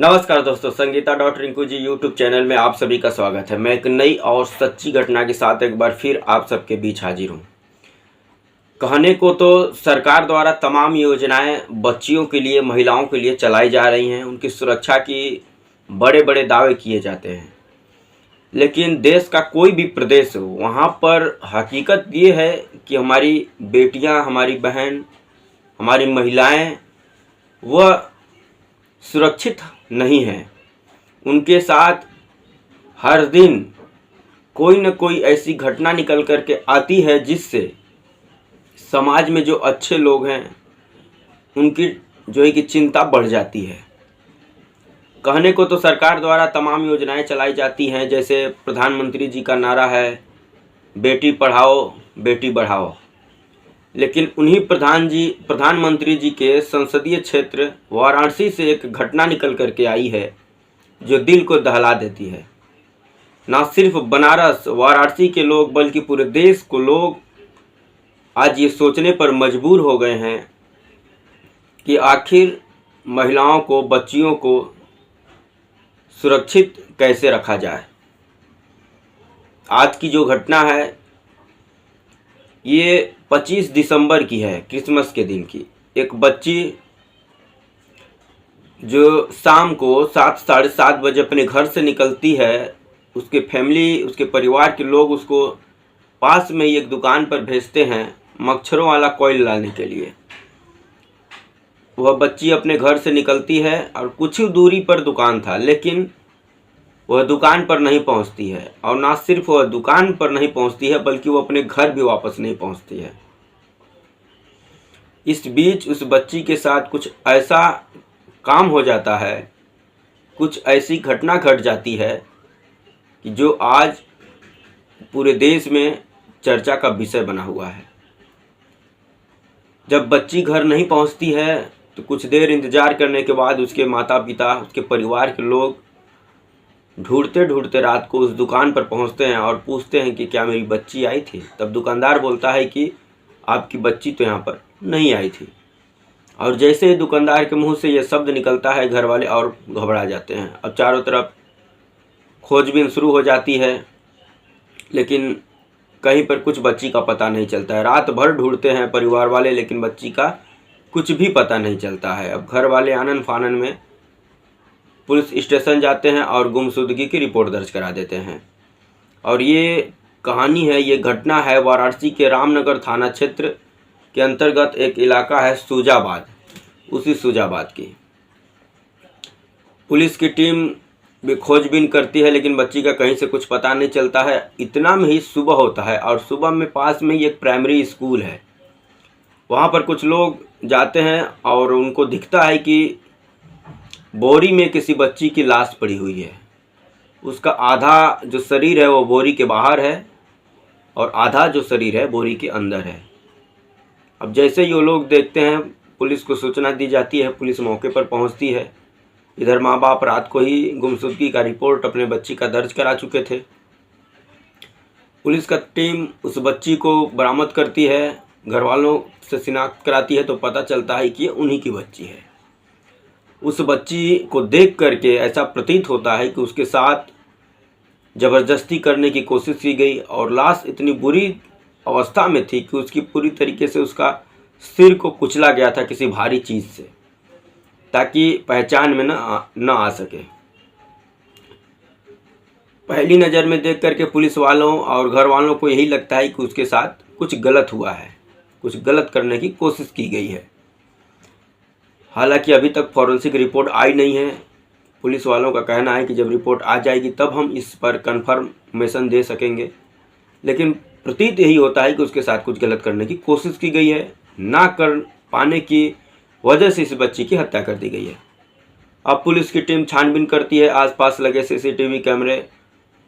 नमस्कार दोस्तों, Sangeeta dot Rinku ji YouTube channel में आप सभी का स्वागत है। मैं एक नई और सच्ची घटना के साथ एक बार फिर आप सबके बीच हाजिर हूँ। कहने को तो सरकार द्वारा तमाम योजनाएं बच्चियों के लिए, महिलाओं के लिए चलाई जा रही हैं। उनकी सुरक्षा की बड़े बड़े दावे किए जाते हैं, लेकिन देश का कोई भी प्रदेश हो, वहाँ पर हकीकत ये है कि हमारी बेटियाँ, हमारी बहन, हमारी महिलाएँ वह सुरक्षित नहीं हैं। उनके साथ हर दिन कोई न कोई ऐसी घटना निकल कर के आती है जिससे समाज में जो अच्छे लोग हैं उनकी जो है कि चिंता बढ़ जाती है। कहने को तो सरकार द्वारा तमाम योजनाएं चलाई जाती हैं, जैसे प्रधानमंत्री जी का नारा है बेटी पढ़ाओ बेटी बढ़ाओ, लेकिन उन्हीं प्रधानमंत्री जी के संसदीय क्षेत्र वाराणसी से एक घटना निकल कर के आई है जो दिल को दहला देती है। ना सिर्फ बनारस वाराणसी के लोग बल्कि पूरे देश को लोग आज ये सोचने पर मजबूर हो गए हैं कि आखिर महिलाओं को, बच्चियों को सुरक्षित कैसे रखा जाए। आज की जो घटना है ये 25 दिसंबर की है, क्रिसमस के दिन की। एक बच्ची जो शाम को 7 साढ़े 7 बजे अपने घर से निकलती है, उसके फैमिली, उसके परिवार के लोग उसको पास में ही एक दुकान पर भेजते हैं मच्छरों वाला कॉइल लाने के लिए। वह बच्ची अपने घर से निकलती है और कुछ ही दूरी पर दुकान था, लेकिन वह दुकान पर नहीं पहुंचती है। और ना सिर्फ वह दुकान पर नहीं पहुंचती है बल्कि वो अपने घर भी वापस नहीं पहुंचती है। इस बीच उस बच्ची के साथ कुछ ऐसा काम हो जाता है, कुछ ऐसी घटना घट जाती है कि जो आज पूरे देश में चर्चा का विषय बना हुआ है। जब बच्ची घर नहीं पहुंचती है तो कुछ देर इंतज़ार करने के बाद उसके माता पिता, उसके परिवार के लोग ढूंढते ढूंढते रात को उस दुकान पर पहुंचते हैं और पूछते हैं कि क्या मेरी बच्ची आई थी। तब दुकानदार बोलता है कि आपकी बच्ची तो यहाँ पर नहीं आई थी। और जैसे ही दुकानदार के मुंह से यह शब्द निकलता है, घर वाले और घबरा जाते हैं। अब चारों तरफ खोजबीन शुरू हो जाती है, लेकिन कहीं पर कुछ बच्ची का पता नहीं चलता है। रात भर ढूंढते हैं परिवार वाले, लेकिन बच्ची का कुछ भी पता नहीं चलता है। अब घर वाले आनन फानन में पुलिस स्टेशन जाते हैं और गुमशुदगी की रिपोर्ट दर्ज करा देते हैं। और ये कहानी है, ये घटना है वाराणसी के रामनगर थाना क्षेत्र के अंतर्गत एक इलाका है सूजाबाद, उसी सूजाबाद की। पुलिस की टीम भी खोजबीन करती है, लेकिन बच्ची का कहीं से कुछ पता नहीं चलता है। इतना में ही सुबह होता है और सुबह में पास में ही एक प्राइमरी स्कूल है। वहाँ पर कुछ लोग जाते हैं और उनको दिखता है कि बोरी में किसी बच्ची की लाश पड़ी हुई है। उसका आधा जो शरीर है वो बोरी के बाहर है और आधा जो शरीर है बोरी के अंदर है। अब जैसे ही वो लोग देखते हैं, पुलिस को सूचना दी जाती है, पुलिस मौके पर पहुंचती है। इधर माँ बाप रात को ही गुमशुदगी का रिपोर्ट अपने बच्ची का दर्ज करा चुके थे। पुलिस का टीम उस बच्ची को बरामद करती है, घर वालों से शिनाख्त कराती है तो पता चलता है कि ये उन्हीं की बच्ची है। उस बच्ची को देख करके ऐसा प्रतीत होता है कि उसके साथ ज़बरदस्ती करने की कोशिश की गई और लाश इतनी बुरी अवस्था में थी कि उसकी पूरी तरीके से उसका सिर को कुचला गया था किसी भारी चीज़ से, ताकि पहचान में न आ सके। पहली नज़र में देख करके पुलिस वालों और घर वालों को यही लगता है कि उसके साथ कुछ गलत हुआ है, कुछ गलत करने की कोशिश की गई है। हालांकि अभी तक फॉरेंसिक रिपोर्ट आई नहीं है। पुलिस वालों का कहना है कि जब रिपोर्ट आ जाएगी तब हम इस पर कन्फर्मेशन दे सकेंगे, लेकिन प्रतीत यही होता है कि उसके साथ कुछ गलत करने की कोशिश की गई है। ना कर पाने की वजह से इस बच्ची की हत्या कर दी गई है। अब पुलिस की टीम छानबीन करती है, आसपास लगे सीसीटीवी कैमरे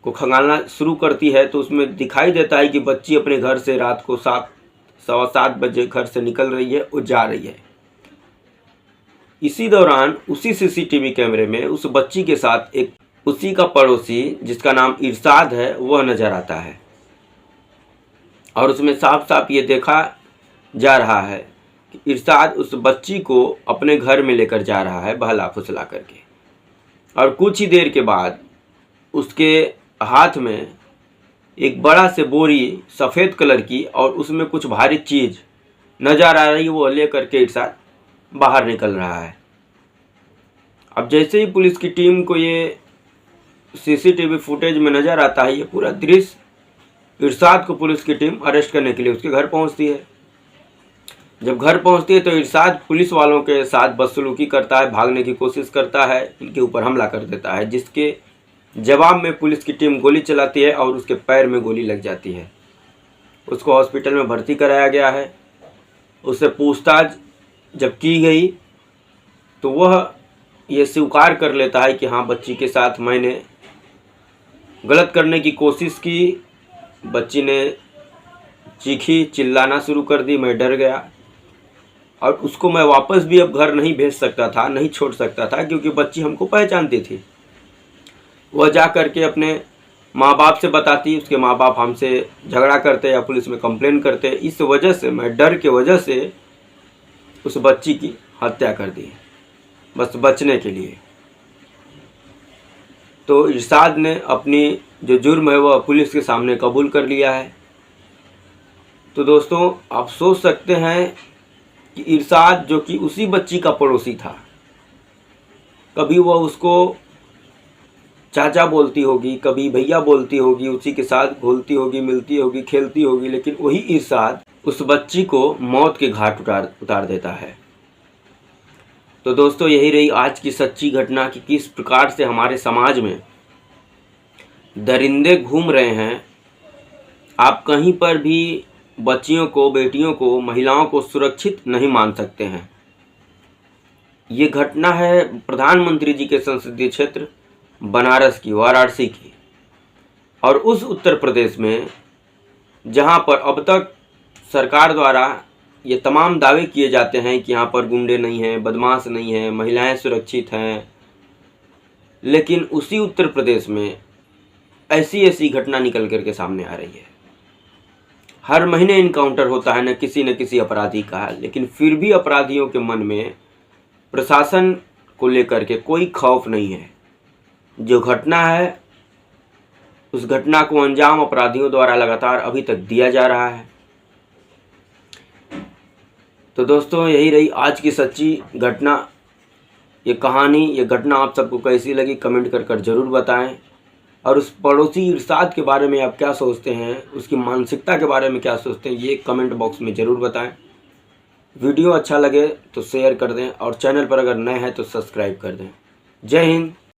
को खंगालना शुरू करती है, तो उसमें दिखाई देता है कि बच्ची अपने घर से रात को 7-7:15 बजे घर से निकल रही है और जा रही है। इसी दौरान उसी सीसीटीवी कैमरे में उस बच्ची के साथ एक उसी का पड़ोसी जिसका नाम इरशाद है वह नज़र आता है और उसमें साफ साफ ये देखा जा रहा है कि इरशाद उस बच्ची को अपने घर में लेकर जा रहा है बहला फुसला करके। और कुछ ही देर के बाद उसके हाथ में एक बड़ा से बोरी सफ़ेद कलर की और उसमें कुछ भारी चीज़ नज़र आ रही है, वो लेकर के इरशाद बाहर निकल रहा है। अब जैसे ही पुलिस की टीम को ये सीसीटीवी फुटेज में नज़र आता है ये पूरा दृश्य, इरशाद को पुलिस की टीम अरेस्ट करने के लिए उसके घर पहुंचती है। जब घर पहुंचती है तो इरशाद पुलिस वालों के साथ बदसलूकी करता है, भागने की कोशिश करता है, इनके ऊपर हमला कर देता है, जिसके जवाब में पुलिस की टीम गोली चलाती है और उसके पैर में गोली लग जाती है। उसको हॉस्पिटल में भर्ती कराया गया है। उससे पूछताछ जब की गई तो वह ये स्वीकार कर लेता है कि हाँ, बच्ची के साथ मैंने गलत करने की कोशिश की। बच्ची ने चीखी, चिल्लाना शुरू कर दी, मैं डर गया और उसको मैं वापस भी अब घर नहीं भेज सकता था, नहीं छोड़ सकता था, क्योंकि बच्ची हमको पहचानती थी। वह जा कर के अपने माँ बाप से बताती, उसके माँ बाप हमसे झगड़ा करते या पुलिस में कंप्लेन करते। इस वजह से मैं डर के वजह से उस बच्ची की हत्या कर दी, बस बचने के लिए। तो इरशाद ने अपनी जो जुर्म है वह पुलिस के सामने कबूल कर लिया है। तो दोस्तों, आप सोच सकते हैं कि इरशाद जो कि उसी बच्ची का पड़ोसी था, कभी वह उसको चाचा बोलती होगी, कभी भैया बोलती होगी, उसी के साथ घुलती होगी, मिलती होगी, खेलती होगी, लेकिन वही इरशाद उस बच्ची को मौत के घाट उतार देता है। तो दोस्तों, यही रही आज की सच्ची घटना कि किस प्रकार से हमारे समाज में दरिंदे घूम रहे हैं। आप कहीं पर भी बच्चियों को, बेटियों को, महिलाओं को सुरक्षित नहीं मान सकते हैं। ये घटना है प्रधानमंत्री जी के संसदीय क्षेत्र बनारस की, वाराणसी की, और उस उत्तर प्रदेश में जहां पर अब तक सरकार द्वारा ये तमाम दावे किए जाते हैं कि यहाँ पर गुंडे नहीं हैं, बदमाश नहीं हैं, महिलाएं सुरक्षित हैं, लेकिन उसी उत्तर प्रदेश में ऐसी ऐसी घटना निकल कर के सामने आ रही है। हर महीने इनकाउंटर होता है न किसी अपराधी का, लेकिन फिर भी अपराधियों के मन में प्रशासन को लेकर के कोई खौफ नहीं है। जो घटना है उस घटना को अंजाम अपराधियों द्वारा लगातार अभी तक दिया जा रहा है। तो दोस्तों, यही रही आज की सच्ची घटना, ये कहानी, ये घटना आप सबको कैसी लगी कमेंट कर जरूर बताएं। और उस पड़ोसी इरशाद के बारे में आप क्या सोचते हैं, उसकी मानसिकता के बारे में क्या सोचते हैं, ये कमेंट बॉक्स में ज़रूर बताएं। वीडियो अच्छा लगे तो शेयर कर दें और चैनल पर अगर नए हैं तो सब्सक्राइब कर दें। जय हिंद,